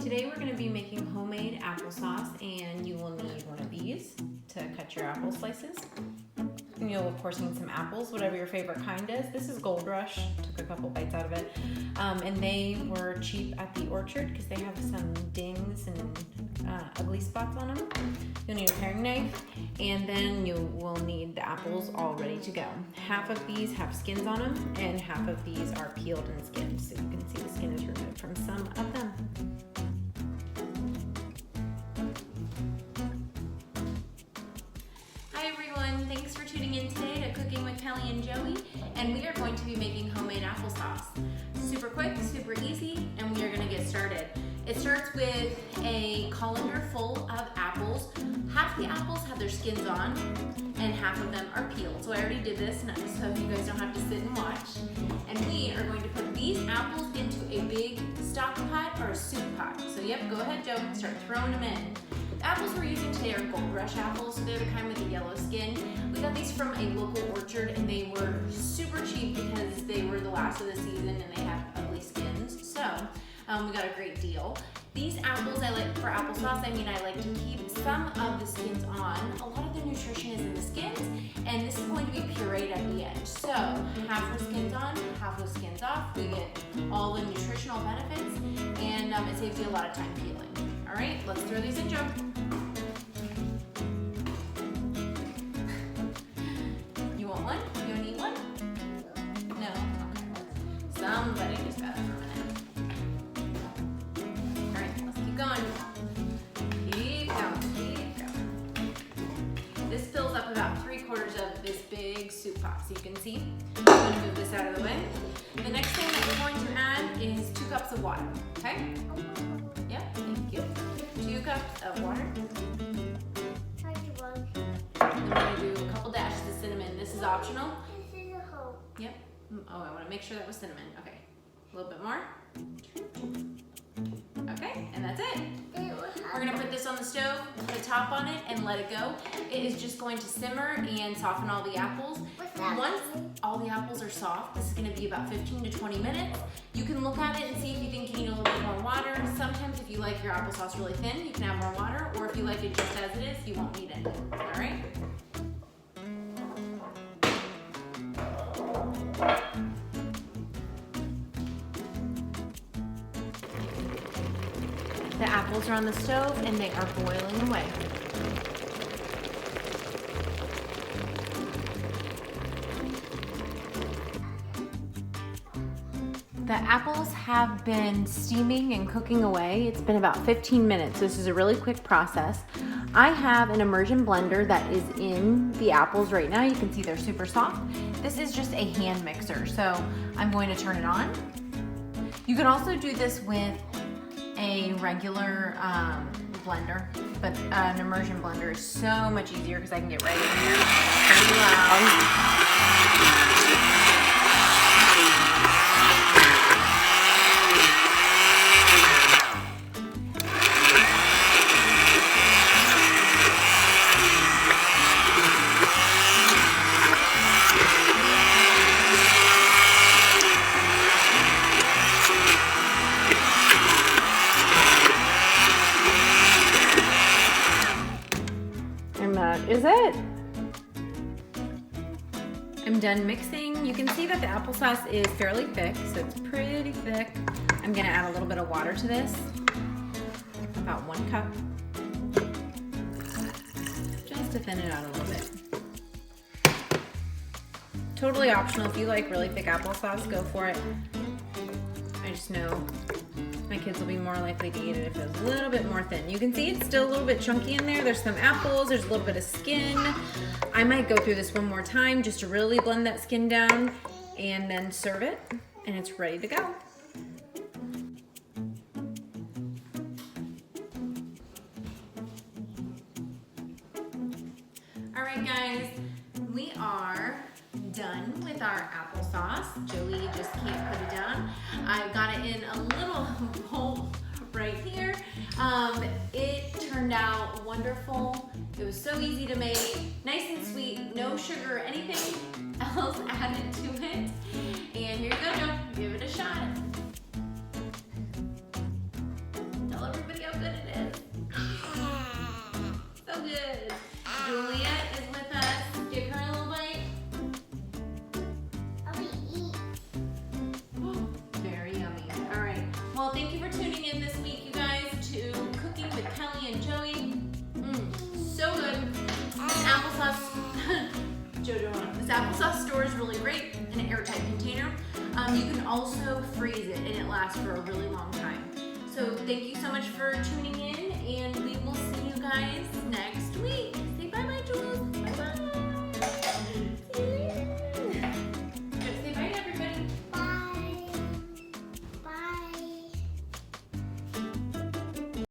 Today we're going to be making homemade applesauce, and you will need one of these to cut your apple slices. And you'll of course need some apples, whatever your favorite kind is. This is Gold Rush, took a couple bites out of it. And they were cheap at the orchard because they have some dings and ugly spots on them. You'll need a paring knife, and then you will need the apples all ready to go. Half of these have skins on them, and half of these are peeled and skinned, so you can see the skin is removed from some of them. Thanks for tuning in today to Cooking with Kelly and Joey, and we are going to be making homemade applesauce. Super quick, super easy, and we are going to get started. It starts with a colander full of apples. Half the apples have their skins on, and half of them are peeled. So I already did this, so you guys don't have to sit and watch. And we are going to put these apples into a big stock pot or a soup pot. So yep, go ahead, Joe, start throwing them in. The apples we're using today are Gold Rush apples, so they're the kind with the yellow skin. We got these from a local orchard, and they were super cheap because they were the last of the season and they have ugly skins. So we got a great deal. These apples I like for applesauce, I like to keep some of the skins on. A lot of the nutrition is in the skins, and this is going to be pureed at the end. So half the skins on, half the skins off. We get all the nutritional benefits, and it saves you a lot of time peeling. All right, let's throw these in, Joe. You want one? You want to eat one? No? Okay. Somebody just got it for a minute. All right, let's keep going. Keep going, keep going. This fills up about 3/4 of this big soup pot, so you can see. I'm going to move this out of the way. The next thing that we're going to add is 2 cups of water, okay? Yep, thank you. 2 cups of water. I'm going to do a couple dashes of cinnamon. This is optional. Yep. Oh, I want to make sure that was cinnamon. Okay. A little bit more. Okay, and that's it. We're going to put this on the stove, put a top on it, and let it go. It is just going to simmer and soften all the apples. Once all the apples are soft, this is going to be about 15 to 20 minutes. You can look at it and see if you think you need a little bit more water. Sometimes if you like your applesauce really thin, you can add more water, or if you like it just as it is, you won't need it. All right? The apples are on the stove and they are boiling away. The apples have been steaming and cooking away. It's been about 15 minutes. This is a really quick process. I have an immersion blender that is in the apples right now. You can see they're super soft. This is just a hand mixer, so I'm going to turn it on. You can also do this with a regular blender, but an immersion blender is so much easier because I can get right in here. Pretty loud. Is it? I'm done mixing. You can see that the applesauce is fairly thick, so it's pretty thick. I'm gonna add a little bit of water to this, about 1 cup, just to thin it out a little bit. Totally optional. If you like really thick applesauce, go for it. I just know my kids will be more likely to eat it if it's a little bit more thin. You can see it's still a little bit chunky in there. There's some apples, there's a little bit of skin. I might go through this one more time just to really blend that skin down and then serve it, and it's ready to go. All right, guys, we are done with our applesauce. Joey just can't put it down. I've got it in a little bowl right here. It turned out wonderful. It was so easy to make, nice and sweet, no sugar or anything else added to it. And here you go, Joe. Give it a shot. Tell everybody. Well, thank you for tuning in this week, you guys, to Cooking with Kelly and Joey. So good. This applesauce, Jojo, this applesauce stores really great in an airtight container. You can also freeze it and it lasts for a really long time. So thank you so much for tuning in, and we will see you guys next